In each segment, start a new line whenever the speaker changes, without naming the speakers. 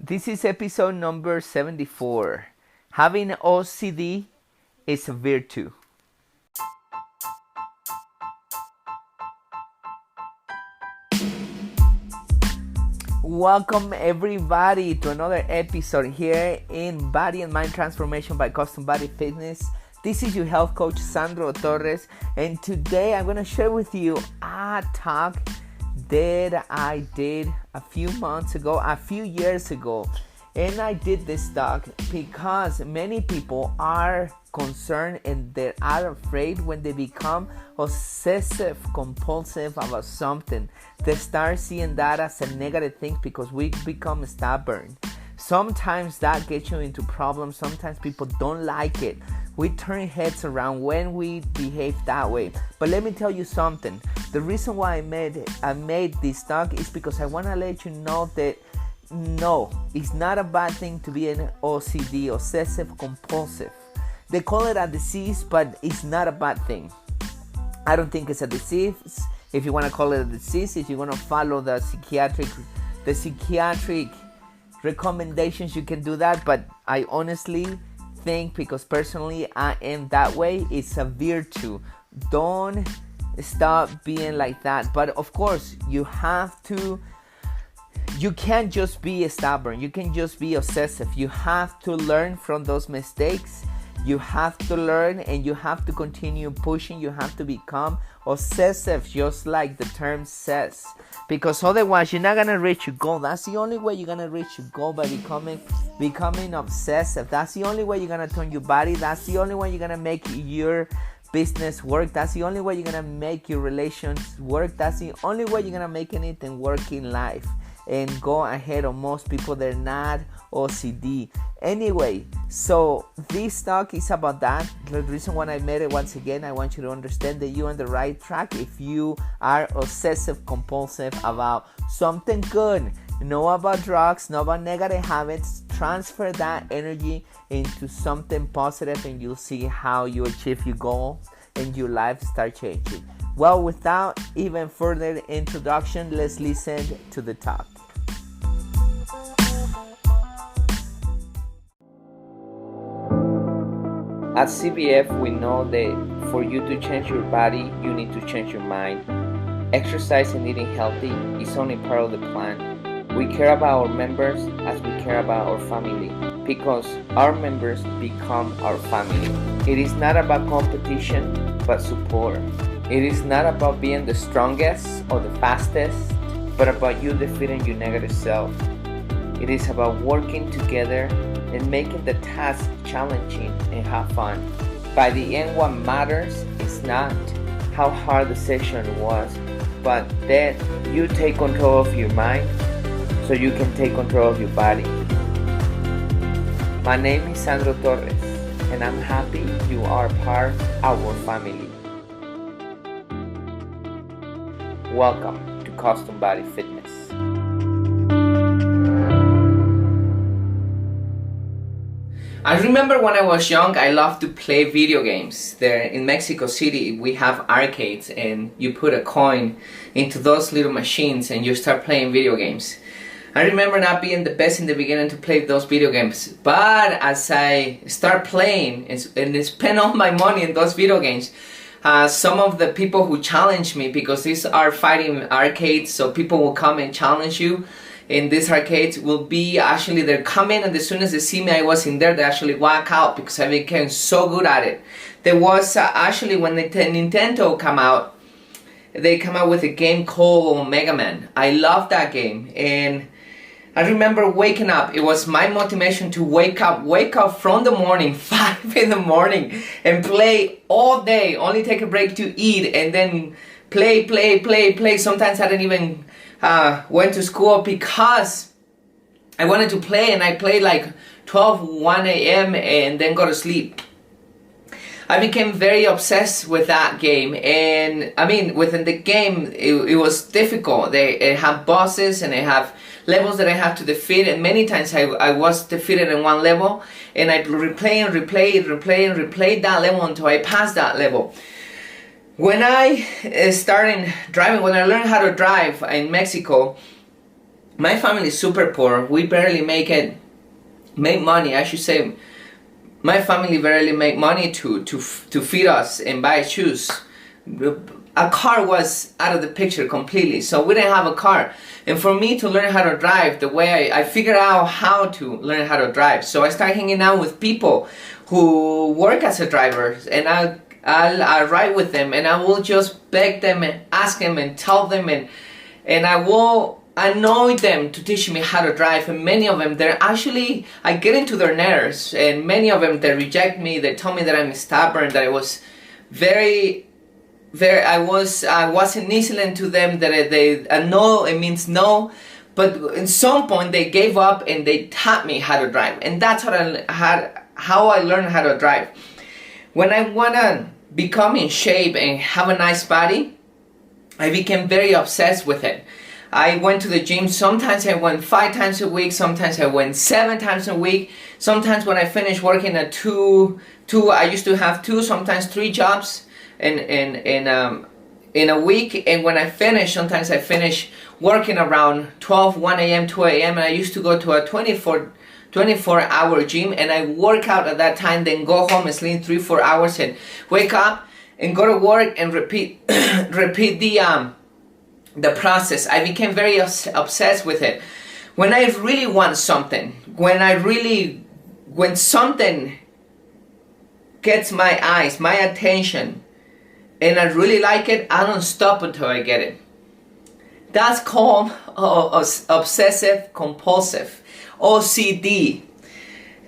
This is episode number 74. Having OCD is a virtue. Welcome everybody to another episode here in Body and Mind Transformation by Custom Body Fitness. This is your health coach Sandro Torres, and today I'm going to share with you a talk that I did a few years ago. And I did this talk because many people are concerned and they are afraid when they become obsessive compulsive about something. They start seeing that as a negative thing because we become stubborn. Sometimes that gets you into problems. Sometimes people don't like it. We turn heads around when we behave that way. But let me tell you something. The reason why I made this talk is because I want to let you know that no, it's not a bad thing to be an OCD, obsessive compulsive. They call it a disease, but it's not a bad thing. I don't think it's a disease. If you want to call it a disease, if you want to follow the psychiatric recommendations, you can do that. But I honestly think, because personally I am that way, it's a virtue. Don't stop being like that. But of course, you can't just be stubborn. You can't just be obsessive. You have to learn from those mistakes. You have to learn and you have to continue pushing. You have to become obsessive, just like the term says. Because otherwise, you're not going to reach your goal. That's the only way you're going to reach your goal, by becoming obsessive. That's the only way you're going to turn your body. That's the only way you're going to make your business work. That's the only way you're going to make your relations work. That's the only way you're going to make anything work in life and go ahead of most people. They're not OCD. Anyway, so this talk is about that. The reason why I made it, once again, I want you to understand that you're on the right track if you are obsessive compulsive about something good. Know about drugs, know about negative habits. Transfer that energy into something positive and you'll see how you achieve your goals and your life start changing. Well, without even further introduction, let's listen to the talk. At CBF, we know that for you to change your body, you need to change your mind. Exercise and eating healthy is only part of the plan. We care about our members as we care about our family, because our members become our family. It is not about competition, but support. It is not about being the strongest or the fastest, but about you defeating your negative self. It is about working together and making the task challenging and have fun. By the end, what matters is not how hard the session was, but that you take control of your mind so you can take control of your body. My name is Sandro Torres, and I'm happy you are part of our family. Welcome to Custom Body Fitness. I remember when I was young, I loved to play video games. There in Mexico City, we have arcades, and you put a coin into those little machines and you start playing video games. I remember not being the best in the beginning to play those video games, but as I start playing and spend all my money in those video games, some of the people who challenge me, because these are fighting arcades, so people will come and challenge you in these arcades, will be actually, they're coming, and as soon as they see me I was in there, they actually walk out because I became so good at it. There was actually, when Nintendo come out, they come out with a game called Mega Man. I love that game, and I remember waking up. It was my motivation to wake up from the morning, 5 in the morning, and play all day, only take a break to eat, and then play. Sometimes I didn't even went to school because I wanted to play, and I played like 1 a.m. and then go to sleep. I became very obsessed with that game, and I mean, within the game, it was difficult. They have bosses and they have levels that I have to defeat, and many times I was defeated in one level, and I replayed that level until I passed that level. When I started driving, when I learned how to drive in Mexico, My family is super poor. We barely make money. I should say, my family barely make money to feed us and buy shoes. A car was out of the picture completely, so we didn't have a car. And for me to learn how to drive, the way I figured out how to learn how to drive. So I started hanging out with people who work as a driver, and I'll ride with them, and I will just beg them and ask them and tell them, and I will annoy them to teach me how to drive. And many of them, I get into their nerves, and many of them, they reject me. They tell me that I'm stubborn, that I was I wasn't listening to them, that a no, it means no. But at some point they gave up and they taught me how to drive, and that's how I learned how to drive. When I wanna become in shape and have a nice body, I became very obsessed with it. I went to the gym. Sometimes I went 5 times a week, sometimes I went 7 times a week. Sometimes when I finished working at I used to have 2, sometimes 3 jobs in a week. And when I finish, sometimes I finish working around 12, 1 a.m., 2 a.m. and I used to go to a 24-hour gym, and I work out at that time, then go home and sleep 3-4 hours and wake up and go to work and repeat the process. I became very obsessed with it. When I really want something, when something gets my eyes, my attention, and I really like it, I don't stop until I get it. That's called obsessive compulsive, OCD.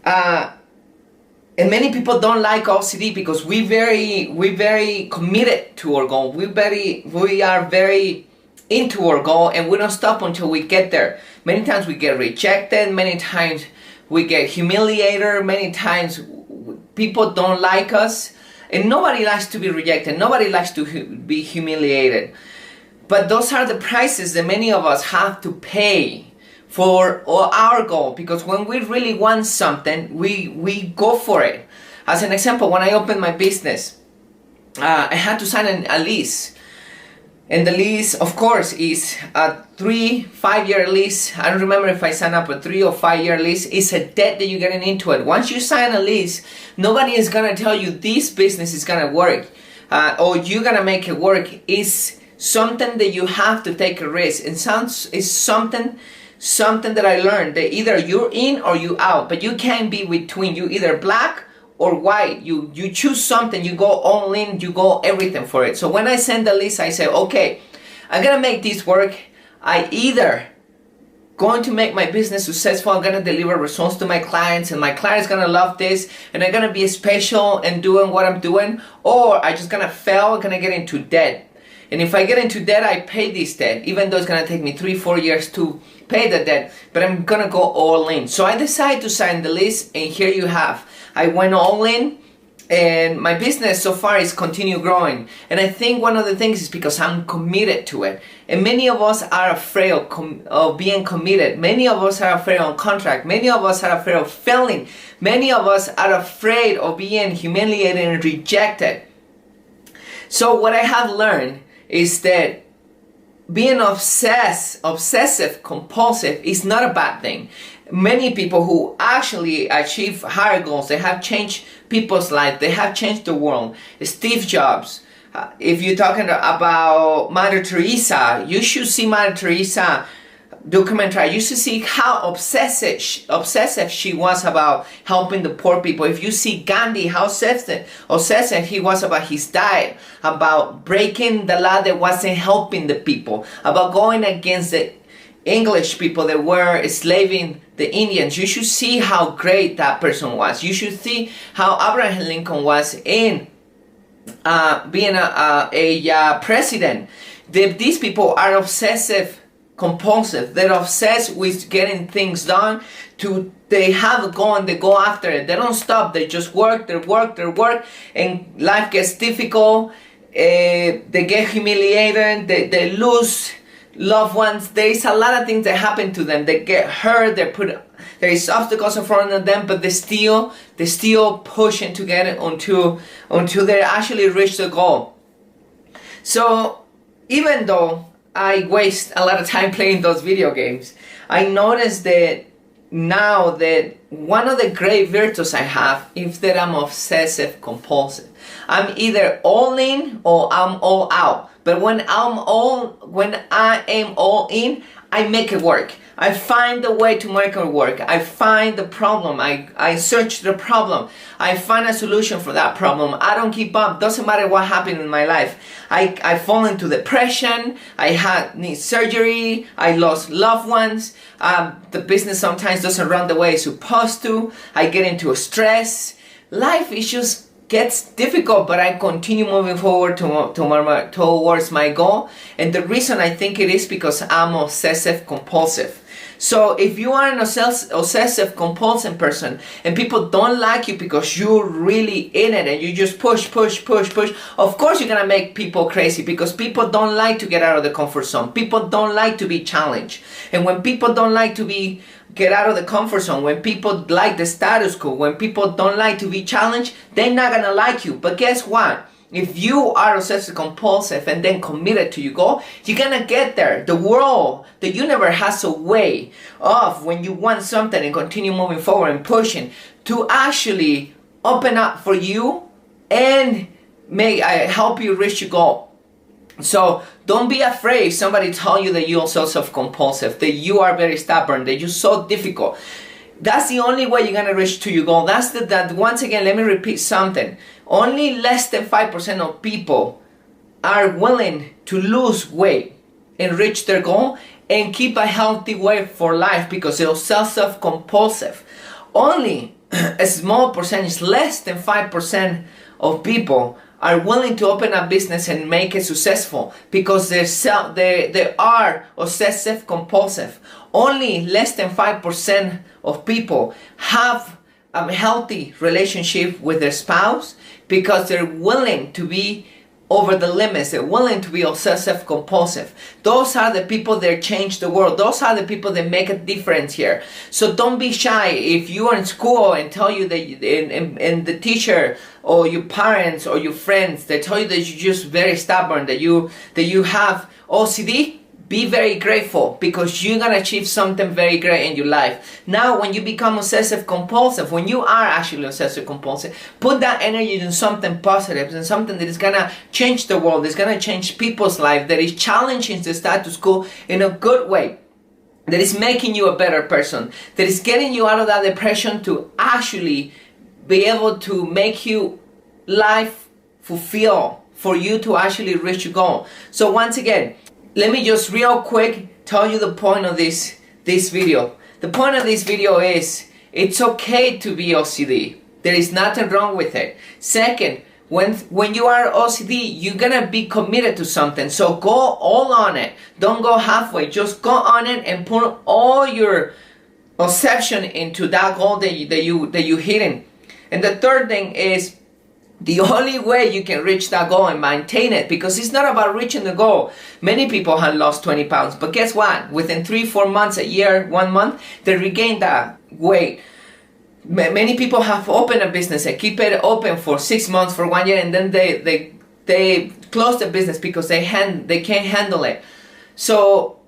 And many people don't like OCD because we very committed to our goal. We are very into our goal, and we don't stop until we get there. Many times we get rejected, many times we get humiliated, many times people don't like us, and nobody likes to be rejected, nobody likes to be humiliated. But those are the prices that many of us have to pay for our goal, because when we really want something, we go for it. As an example, when I opened my business, I had to sign a lease. And the lease, of course, is a 3-5-year lease. I don't remember if I signed up a 3 or 5-year lease. It's a debt that you're getting into it. Once you sign a lease, nobody is going to tell you this business is going to work or you're going to make it work. It's something that you have to take a risk. It's something that I learned, that either you're in or you out, but you can't be between. You either black or white. You choose something, you go all in, you go everything for it. So when I send the list, I say, okay, I'm gonna make this work. I either going to make my business successful, I'm gonna deliver results to my clients, and my clients gonna love this, and I'm gonna be special in doing what I'm doing, or I just gonna fail, I'm gonna get into debt. And if I get into debt, I pay this debt, even though it's gonna take me 3-4 years to pay the debt, but I'm gonna go all in. So I decided to sign the list, and here you have. I went all in, and my business so far is continue growing. And I think one of the things is because I'm committed to it. And many of us are afraid of being committed. Many of us are afraid of contract. Many of us are afraid of failing. Many of us are afraid of being humiliated and rejected. So what I have learned is that being obsessive compulsive is not a bad thing. Many people who actually achieve higher goals, they have changed people's lives, they have changed the world. Steve Jobs, if you're talking about Mother Teresa, you should see Mother Teresa documentary. You should see how obsessive she was about helping the poor people. If you see Gandhi, how obsessive he was about his diet, about breaking the law that wasn't helping the people, about going against the English people that were enslaving the Indians. You should see how great that person was. You should see how Abraham Lincoln was in being a president. These people are obsessive compulsive. They're obsessed with getting things done. They have a goal and they go after it. They don't stop. They just work, and life gets difficult. They get humiliated. They lose loved ones. There is a lot of things that happen to them. They get hurt. There is obstacles in front of them, but they still pushing to get it until they actually reach the goal. So even though I waste a lot of time playing those video games, I noticed that now that one of the great virtues I have is that I'm obsessive compulsive. I'm either all in or I'm all out. But when I am all in, I make it work. I find the way to make it work. I find the problem. I search the problem. I find a solution for that problem. I don't keep up. Doesn't matter what happened in my life. I fall into depression. I need surgery. I lost loved ones. The business sometimes doesn't run the way it's supposed to. I get into a stress. Life is just gets difficult, but I continue moving forward towards my goal. And the reason I think it is because I'm obsessive compulsive. So if you are an obsessive compulsive person and people don't like you because you're really in it and you just push, of course you're gonna make people crazy, because people don't like to get out of the comfort zone. People don't like to be challenged. And when people don't like to get out of the comfort zone, when people like the status quo, when people don't like to be challenged, they're not gonna like you. But guess what? If you are obsessive compulsive and then committed to your goal, you're gonna get there. The world, the universe has a way of, when you want something and continue moving forward and pushing, to actually open up for you and help you reach your goal. So don't be afraid if somebody tell you that you're obsessive compulsive, that you are very stubborn, that you're so difficult. That's the only way you're gonna reach to your goal. That once again, let me repeat something. Only less than 5% of people are willing to lose weight and reach their goal and keep a healthy weight for life, because they're obsessive compulsive. Only a small percentage, less than 5% of people are willing to open a business and make it successful because they are obsessive compulsive. Only less than 5% of people have a healthy relationship with their spouse because they're willing to be over the limits. They're willing to be obsessive compulsive. Those are the people that change the world. Those are the people that make a difference here. So don't be shy. If you are in school and tell you that and the teacher or your parents or your friends, they tell you that you're just very stubborn, that you have OCD, be very grateful, because you're gonna achieve something very great in your life. Now, when you become obsessive compulsive, when you are actually obsessive compulsive, put that energy in something positive, and something that is gonna change the world, is gonna change people's life, that is challenging the status quo in a good way, that is making you a better person, that is getting you out of that depression to actually be able to make you life fulfill, for you to actually reach your goal. So once again, let me just real quick tell you the point of this video. The point of this video is, it's okay to be OCD. There is nothing wrong with it. Second, when you are OCD, you're gonna be committed to something. So go all on it. Don't go halfway. Just go on it and put all your obsession into that goal that you hitting. And the third thing is, the only way you can reach that goal and maintain it, because it's not about reaching the goal. Many people have lost 20 pounds, but guess what? Within 3-4 months, a year, 1 month, they regain that weight. Many people have opened a business and keep it open for 6 months, for 1 year, and then they close the business because they can't handle it. So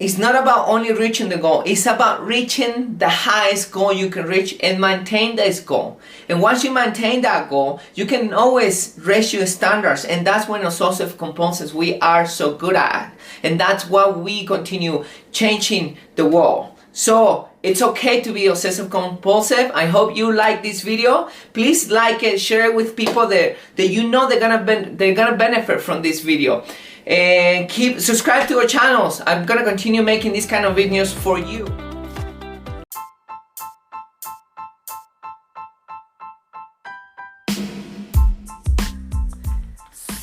it's not about only reaching the goal. It's about reaching the highest goal you can reach and maintain this goal. And once you maintain that goal, you can always raise your standards. And that's when obsessive compulsives we are so good at. And that's why we continue changing the world. So it's okay to be obsessive compulsive. I hope you like this video. Please like it, share it with people that you know they're gonna benefit from this video. And subscribe to our channels. I'm gonna continue making these kind of videos for you.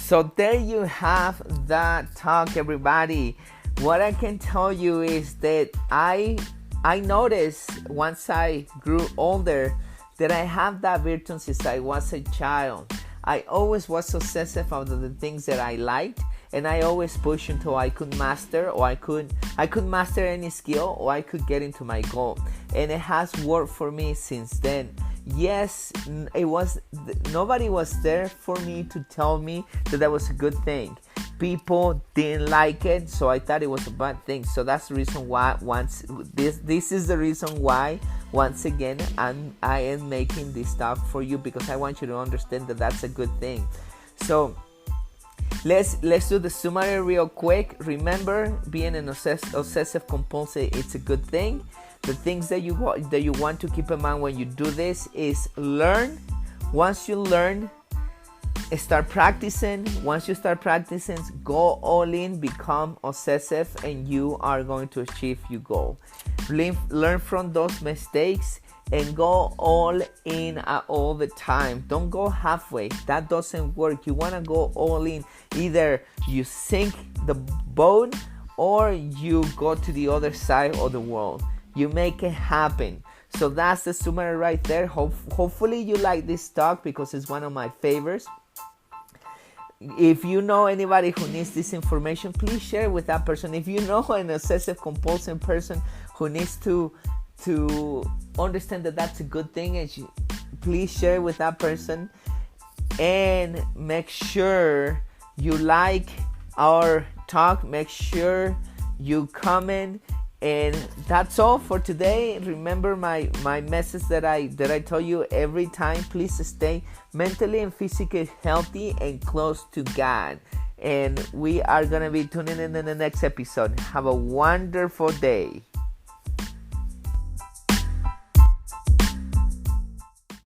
So there you have that talk, everybody. What I can tell you is that I noticed once I grew older that I have that virtue since I was a child. I always was obsessive about the things that I liked, and I always pushed until I could master, or I could master any skill, or I could get into my goal. And it has worked for me since then. Yes, nobody was there for me to tell me that was a good thing.
people didn't like it, so I thought it was a bad thing. So that's the reason why this is the reason why once again I am making this talk for you, because I want you to understand that that's a good thing. So let's do the summary real quick. Remember, being an obsessive compulsive, it's a good thing. The things that you want to keep in mind when you do this is learn. Once you learn, start practicing. Once you start practicing, go all in, become obsessive, and you are going to achieve your goal. Learn from those mistakes and go all in all the time. Don't go halfway. That doesn't work. You want to go all in. Either you sink the boat or you go to the other side of the world. You make it happen. So that's the summary right there. Hopefully you like this talk, because it's one of my favorites. If you know anybody who needs this information, please share it with that person. If you know an obsessive compulsive person who needs to understand that that's a good thing, and please share it with that person. And make sure you like our talk. Make sure you comment. And that's all for today. Remember my message that I tell you every time. Please stay mentally and physically healthy and close to God. And we are going to be tuning in the next episode. Have a wonderful day.